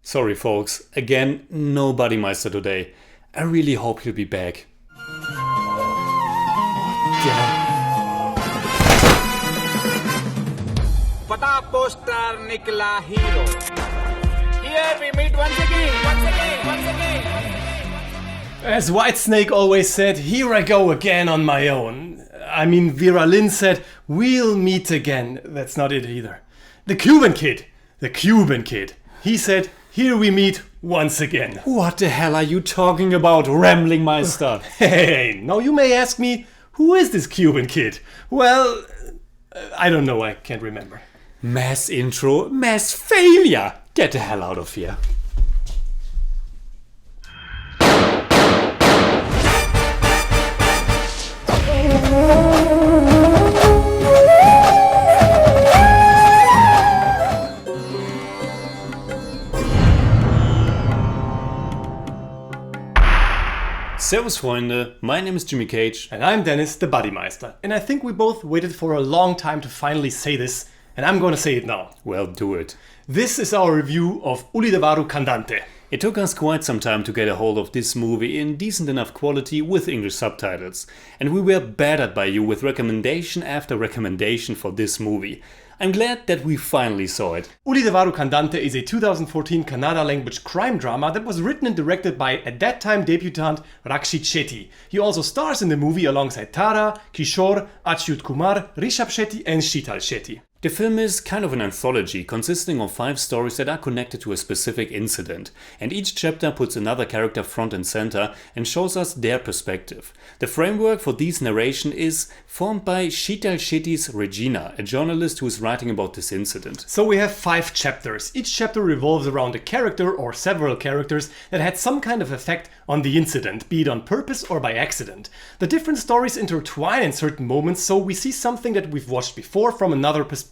Sorry folks, again, no Buddymeister today. I really hope he'll be back. Pata poster nikla hero. Here we meet once again. As Whitesnake always said, here I go again on my own. I mean, Vera Lynn said, we'll meet again. That's not it either. The Cuban Kid. He said, here we meet once again. What the hell are you talking about, Rambling Meister? Hey, now you may ask me, who is this Cuban Kid? Well, I don't know, I can't remember. Mass intro, mass failure! Get the hell out of here. Servus Freunde, my name is Jimmy Cage. And I'm Deniz, the Buddymeister. And I think we both waited for a long time to finally say this, and I'm gonna say it now. Well, do it. This is our review of Ulidavaru Kandanthe. It took us quite some time to get a hold of this movie in decent enough quality with English subtitles. And we were battered by you with recommendation after recommendation for this movie. I'm glad that we finally saw it. Ulidavaru Kandanthe is a 2014 Kannada language crime drama that was written and directed by at that time debutant Rakshit Shetty. He also stars in the movie alongside Tara, Kishore, Achyut Kumar, Rishabh Shetty and Sheetal Shetty. The film is kind of an anthology consisting of 5 stories that are connected to a specific incident, and each chapter puts another character front and center and shows us their perspective. The framework for these narration is formed by Sheetal Shetty's Regina, a journalist who is writing about this incident. So we have 5 chapters. Each chapter revolves around a character or several characters that had some kind of effect on the incident, be it on purpose or by accident. The different stories intertwine in certain moments, so we see something that we've watched before from another perspective.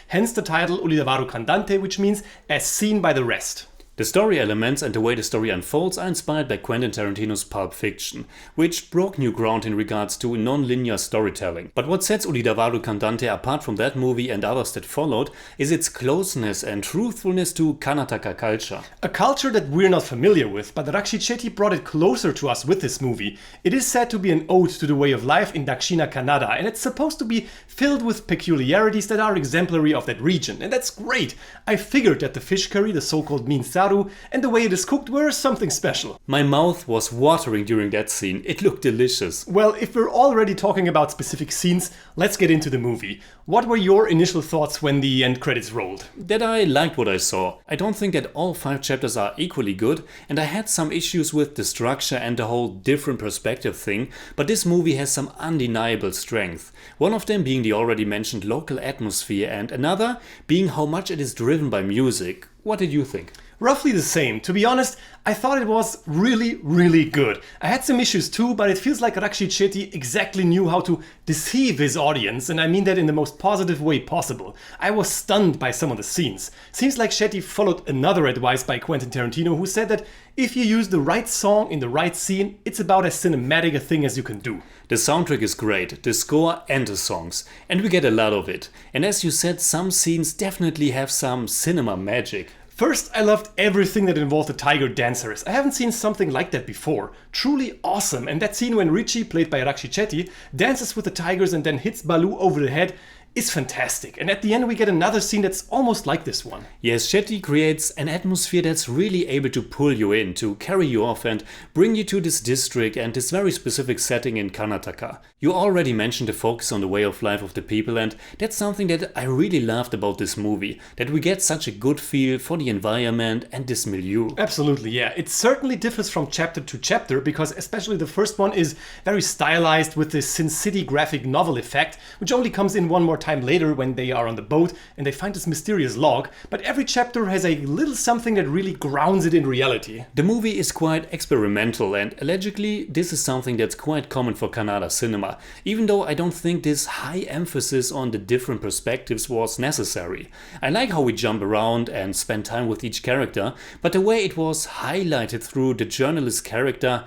Hence the title Ulidavaru Kandanthe, which means as seen by the rest. The story elements and the way the story unfolds are inspired by Quentin Tarantino's Pulp Fiction, which broke new ground in regards to non-linear storytelling. But what sets Ulidavaru Kandanthe apart from that movie and others that followed is its closeness and truthfulness to Karnataka culture. A culture that we're not familiar with, but Rakshit Shetty brought it closer to us with this movie. It is said to be an ode to the way of life in Dakshina Kannada, and it's supposed to be filled with peculiarities that are exemplary of that region, and that's great. I figured that the fish curry, the so-called meen saru, and the way it is cooked were something special. My mouth was watering during that scene. It looked delicious. Well, if we're already talking about specific scenes, let's get into the movie. What were your initial thoughts when the end credits rolled? That I liked what I saw. I don't think that all 5 chapters are equally good, and I had some issues with the structure and the whole different perspective thing, but this movie has some undeniable strength. One of them being the already mentioned local atmosphere, and another being how much it is driven by music. What did you think? Roughly the same. To be honest, I thought it was really good. I had some issues too, but it feels like Rakshit Shetty exactly knew how to deceive his audience, and I mean that in the most positive way possible. I was stunned by some of the scenes. Seems like Shetty followed another advice by Quentin Tarantino, who said that if you use the right song in the right scene, it's about as cinematic a thing as you can do. The soundtrack is great, the score and the songs, and we get a lot of it. And as you said, some scenes definitely have some cinema magic. First, I loved everything that involved the tiger dancers. I haven't seen something like that before. Truly awesome, and that scene when Richie, played by Rakshit Shetty, dances with the tigers and then hits Baloo over the head is fantastic. And at the end we get another scene that's almost like this one. Yes, Shetty creates an atmosphere that's really able to pull you in, to carry you off and bring you to this district and this very specific setting in Karnataka. You already mentioned the focus on the way of life of the people, and that's something that I really loved about this movie, that we get such a good feel for the environment and this milieu. Absolutely, yeah. It certainly differs from chapter to chapter, because especially the first one is very stylized with this Sin City graphic novel effect, which only comes in one more time later when they are on the boat and they find this mysterious log, but every chapter has a little something that really grounds it in reality. The movie is quite experimental, and allegedly this is something that's quite common for Kannada cinema, even though I don't think this high emphasis on the different perspectives was necessary. I like how we jump around and spend time with each character, but the way it was highlighted through the journalist character,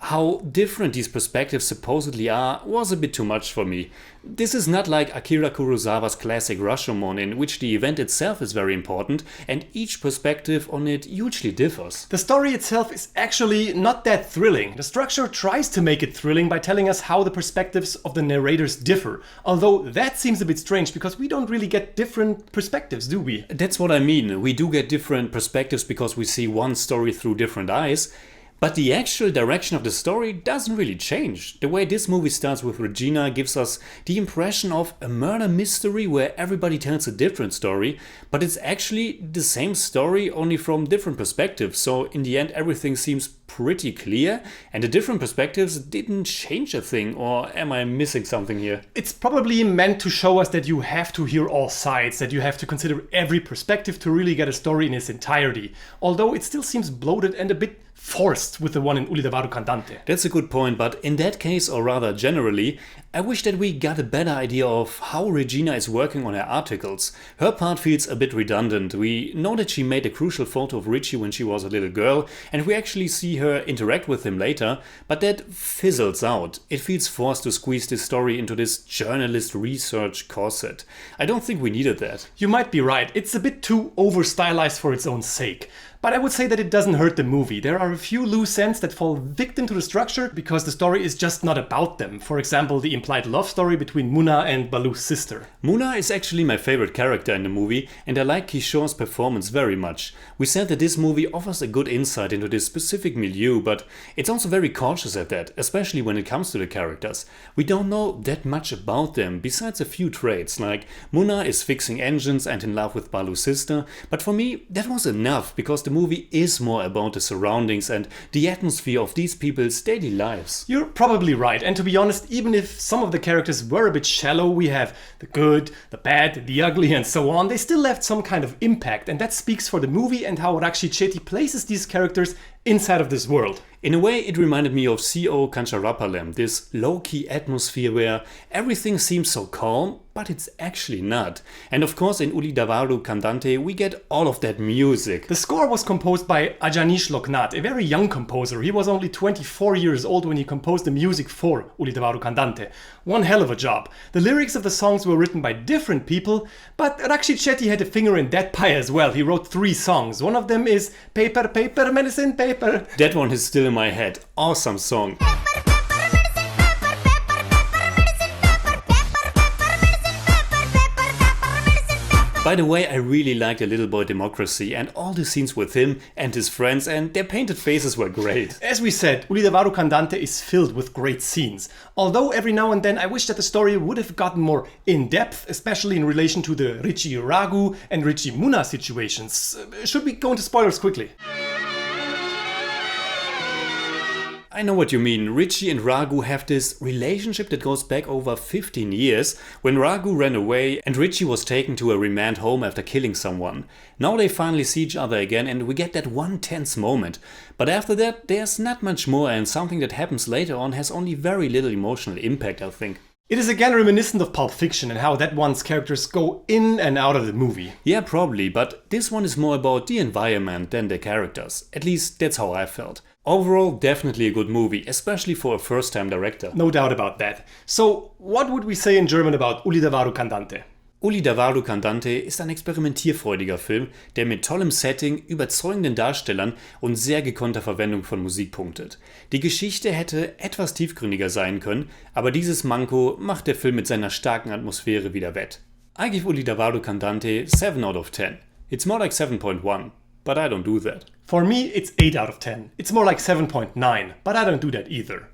How different these perspectives supposedly are was a bit too much for me. This is not like Akira Kurosawa's classic Rashomon, in which the event itself is very important and each perspective on it hugely differs. The story itself is actually not that thrilling. The structure tries to make it thrilling by telling us how the perspectives of the narrators differ, although that seems a bit strange because we don't really get different perspectives, do we? That's what I mean. We do get different perspectives because we see one story through different eyes. But the actual direction of the story doesn't really change. The way this movie starts with Regina gives us the impression of a murder mystery where everybody tells a different story, but it's actually the same story only from different perspectives. So in the end everything seems pretty clear and the different perspectives didn't change a thing, or am I missing something here? It's probably meant to show us that you have to hear all sides, that you have to consider every perspective to really get a story in its entirety, although it still seems bloated and a bit forced with the one in Ulidavaru Kandanthe. That's a good point, but in that case, or rather generally, I wish that we got a better idea of how Regina is working on her articles. Her part feels a bit redundant. We know that she made a crucial photo of Richie when she was a little girl, and we actually see her interact with him later, but that fizzles out. It feels forced to squeeze this story into this journalist research corset. I don't think we needed that. You might be right, it's a bit too over-stylized for its own sake. But I would say that it doesn't hurt the movie. There are a few loose ends that fall victim to the structure because the story is just not about them. For example, the implied love story between Muna and Balu's sister. Muna is actually my favorite character in the movie, and I like Kishore's performance very much. We said that this movie offers a good insight into this specific milieu, but it's also very cautious at that, especially when it comes to the characters. We don't know that much about them, besides a few traits, like Muna is fixing engines and in love with Balu's sister, but for me that was enough because the movie is more about the surroundings and the atmosphere of these people's daily lives. You're probably right, and to be honest, even if some of the characters were a bit shallow, we have the good, the bad, the ugly and so on, they still left some kind of impact, and that speaks for the movie and how Rakshit Shetty places these characters inside of this world. In a way, it reminded me of C.O. Kancharapalem, this low-key atmosphere where everything seems so calm, but it's actually not. And of course, in Ulidavaru Kandanthe, we get all of that music. The score was composed by Ajanish Loknath, a very young composer. He was only 24 years old when he composed the music for Ulidavaru Kandanthe. One hell of a job. The lyrics of the songs were written by different people, but Rakshit Shetty had a finger in that pie as well. He wrote 3 songs. One of them is Paper, Paper, Medicine, Paper. That one is still in my head. Awesome song. By the way, I really liked A Little Boy Democracy and all the scenes with him and his friends, and their painted faces were great. As we said, Ulidavaru Kandanthe is filled with great scenes. Although every now and then I wish that the story would have gotten more in-depth, especially in relation to the Richie Raghu and Richie Muna situations. Should we go into spoilers quickly? I know what you mean. Richie and Raghu have this relationship that goes back over 15 years, when Raghu ran away and Richie was taken to a remand home after killing someone. Now they finally see each other again and we get that one tense moment. But after that, there's not much more, and something that happens later on has only very little emotional impact, I think. It is again reminiscent of Pulp Fiction and how that one's characters go in and out of the movie. Yeah, probably, but this one is more about the environment than the characters. At least that's how I felt. Overall, definitely a good movie, especially for a first-time director. No doubt about that. So, what would we say in German about Ulidavaru Kandanthe? Ulidavaru Kandanthe ist ein experimentierfreudiger Film, der mit tollem Setting, überzeugenden Darstellern und sehr gekonnter Verwendung von Musik punktet. Die Geschichte hätte etwas tiefgründiger sein können, aber dieses Manko macht der Film mit seiner starken Atmosphäre wieder wett. I give Ulidavaru Kandanthe 7 out of 10. It's more like 7.1, but I don't do that. For me, it's 8 out of 10. It's more like 7.9, but I don't do that either.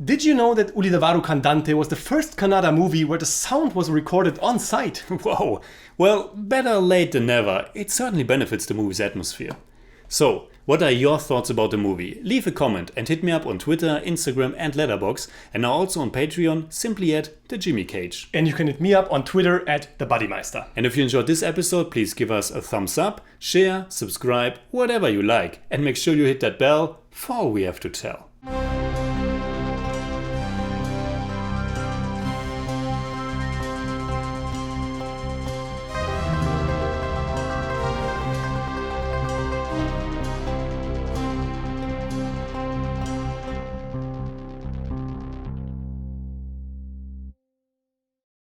Did you know that Ulidavaru Kandanthe was the first Kannada movie where the sound was recorded on site? Whoa, well, better late than never. It certainly benefits the movie's atmosphere. So, what are your thoughts about the movie? Leave a comment and hit me up on Twitter, Instagram and Letterboxd, and now also on Patreon, simply at The Jimmy Cage. And you can hit me up on Twitter at the Buddymeister. And if you enjoyed this episode, please give us a thumbs up, share, subscribe, whatever you like, and make sure you hit that bell for all we have to tell.